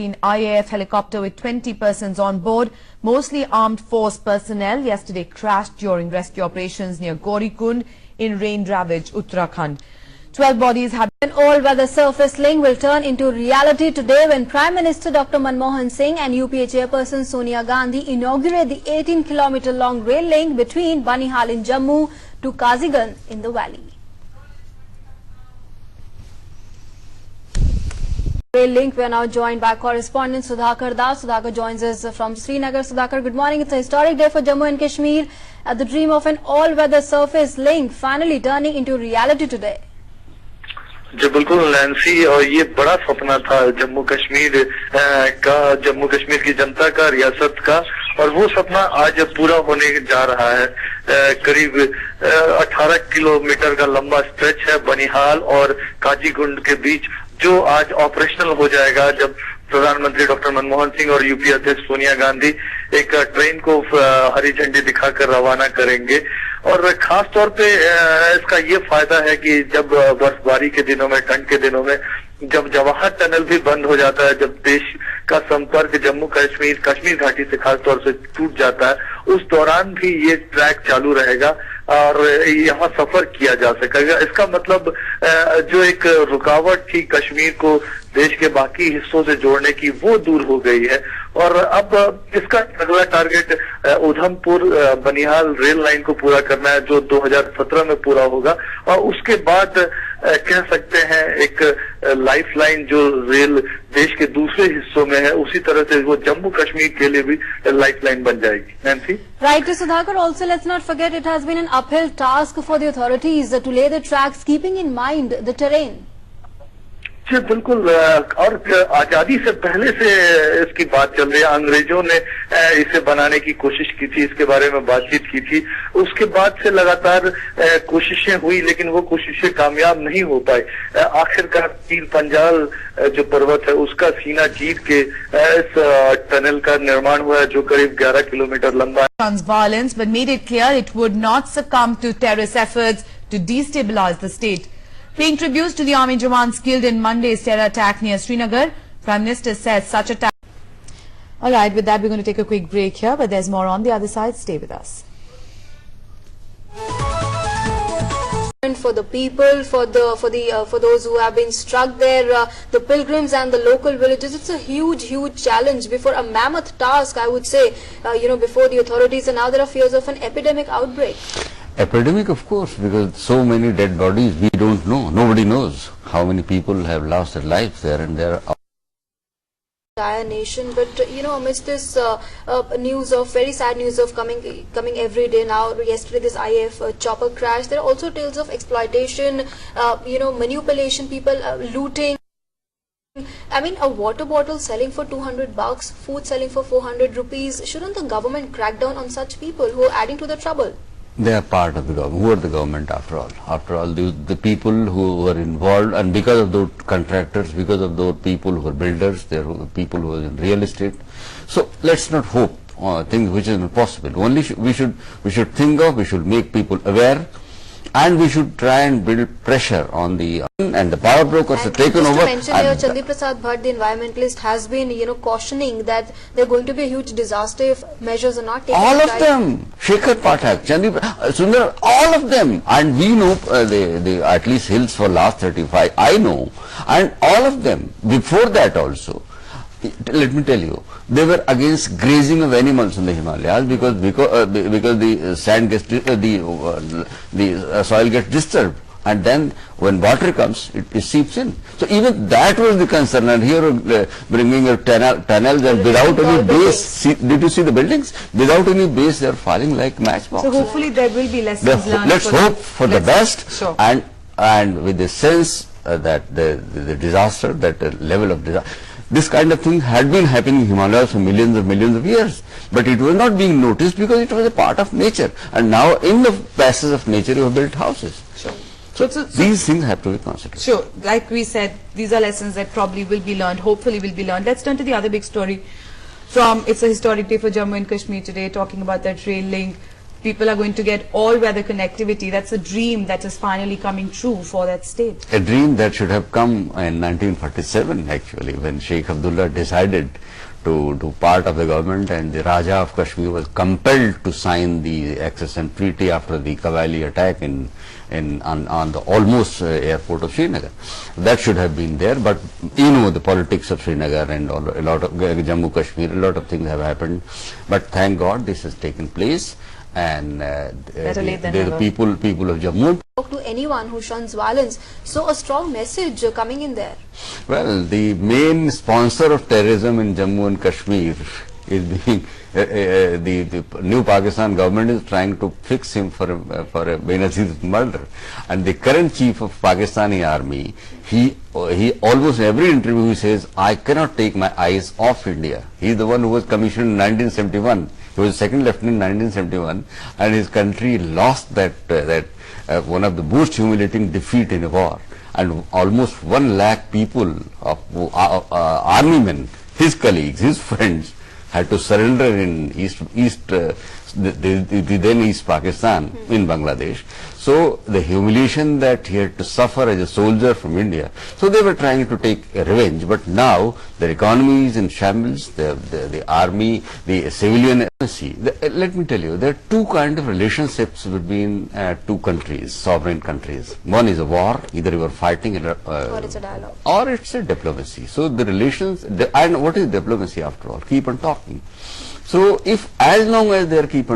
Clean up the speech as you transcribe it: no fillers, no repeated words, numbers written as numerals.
An IAF helicopter with 20 persons on board, mostly armed force personnel, yesterday crashed during rescue operations near Gaurikund in rain-ravaged Uttarakhand. 12 bodies have An all-weather surface link will turn into reality today when Prime Minister Dr. Manmohan Singh and UPA Chairperson Sonia Gandhi inaugurate the 18-kilometer long rail link between Banihal in Jammu to Kaziganj in the valley. Rail link, we are now joined by correspondent Sudhakar Das. Sudhakar joins us from Srinagar. Sudhakar, good morning. It's a historic day for Jammu and Kashmir. The dream of an all-weather surface link finally turning into reality today. जी बिल्कुल Nancy, और ये बड़ा सपना था जम्मू कश्मीर की जनता का, रियासत का, और वो सपना आज पूरा होने जा रहा है। करीब 18 किलोमीटर का लंबा स्ट्रेच है बनिहाल और काजीगुंड के बीच, जो आज ऑपरेशनल हो जाएगा जब प्रधानमंत्री डॉक्टर मनमोहन सिंह और यूपीए अध्यक्ष सोनिया गांधी एक ट्रेन को हरी झंडी दिखाकर रवाना करेंगे। और खास तौर पे इसका ये फायदा है कि जब बर्फबारी के दिनों में, ठंड के दिनों में, जब जवाहर टनल भी बंद हो जाता है, जब देश का संपर्क जम्मू कश्मीर घाटी से खास तौर से टूट जाता है, उस दौरान भी ये ट्रैक चालू रहेगा और यहाँ सफर किया जा सकेगा। इसका मतलब जो एक रुकावट थी कश्मीर को देश के बाकी हिस्सों से जोड़ने की, वो दूर हो गई है। और अब इसका अगला target Udhampur Banihal rail line को पूरा करना है, जो 2017 में पूरा होगा। और उसके बाद कह सकते हैं एक लाइफ लाइन जो रेल देश के दूसरे हिस्सों में है, उसी तरह से वो जम्मू कश्मीर के लिए भी लाइफ लाइन बन जाएगी। Nancy, Right, Sudhakar, also let's not forget it has been an uphill task for the authorities to lay the tracks, keeping in mind the terrain. जी बिल्कुल, और आजादी से पहले से इसकी बात चल रही है। अंग्रेजों ने इसे बनाने की कोशिश की थी, इसके बारे में बातचीत की थी। उसके बाद से लगातार कोशिशें हुई, लेकिन वो कोशिशें कामयाब नहीं हो पाई। आखिरकार तीर पंजाल जो पर्वत है उसका सीना चीर के इस टनल का निर्माण हुआ है, जो करीब 11 किलोमीटर लंबा है। violence, but made it clear it would not succumb to terrorist efforts to destabilize the state. Paying tribute to the army jawans killed in Monday's terror attack near Srinagar, Prime Minister said such attack. All right, with that we're going to take a quick break here, but there's more on the other side. Stay with us. For the people, for those who have been struck there, the pilgrims and the local villages, it's a huge challenge before a mammoth task, I would say, before the authorities, and now there are fears of an epidemic outbreak. Epidemic, of course, because so many dead bodies, we don't know. Nobody knows how many people have lost their lives there, and there are entire nation. But amidst this news of very sad news of coming every day now, yesterday this IAF chopper crash, there are also tales of exploitation, manipulation, people looting. I mean, a water bottle selling for $200, food selling for 400 rupees. Shouldn't the government crack down on such people who are adding to the trouble? They are part of the government. Who are the government after all? After all, the people who were involved, and because of those contractors, because of those people who are builders, there are people who are in real estate. So let's not hope things which is not possible. Only we should think of, we should make people aware, and we should try and build pressure on the and the power brokers have taken over. To mention here, Chandi Prasad Bhatt, the environmentalist, has been cautioning that there are going to be a huge disaster if measures are not taken. All of them, Shekhar Pathak, Chandi Sundar, all of them, and we know the at least hills for last 35. I know, and all of them before that also. Let me tell you, they were against grazing of animals in the Himalayas because the sand gets the soil gets disturbed, and then when water comes, it seeps in. So even that was the concern. And here bringing a tunnels and without any base. Did you see the buildings? Without any base, they are falling like matchboxes. So hopefully there will be lessons learned. Let's hope for the best. Sure. And with the sense that the disaster, that level of disaster. This kind of thing had been happening in Himalayas for millions of years, but it was not being noticed because it was a part of nature. And now in the passes of nature you have built houses. Sure. So these things have to be considered. Sure. Like we said, these are lessons that probably will be learned, hopefully will be learned. Let's turn to the other big story. It's a historic day for Jammu and Kashmir today, talking about that rail link. people are going to get all-weather connectivity. That's a dream that is finally coming true for that state. A dream that should have come in 1947 actually, when Sheikh Abdullah decided to do part of the government, and the Raja of Kashmir was compelled to sign the accession treaty after the Qawali attack on the almost airport of Srinagar. That should have been there, but you know the politics of Srinagar and a lot of Jammu Kashmir, a lot of things have happened. But thank God this has taken place, and the people of Jammu. Talk to anyone who shuns violence. So a strong message coming in there. Well, the main sponsor of terrorism in Jammu and Kashmir is being the new Pakistan government is trying to fix him for a Benazir's murder, and the current chief of Pakistani army, he almost every interview he says, I cannot take my eyes off India. He is the one who was commissioned in 1971. He was second lieutenant in 1971, and his country lost that one of the most humiliating defeat in a war, and almost 1 lakh people of army men, his colleagues, his friends, had to surrender in the then East Pakistan in Bangladesh. So the humiliation that he had to suffer as a soldier from India, so they were trying to take a revenge. But now their economy is in shambles, the army, the civilian. See, let me tell you, there are two kinds of relationships between two countries, sovereign countries. One is a war, either you are fighting or it's a dialogue, or it's a diplomacy. So the relations, and what is diplomacy after all? Keep on talking. So if as long as they are keep on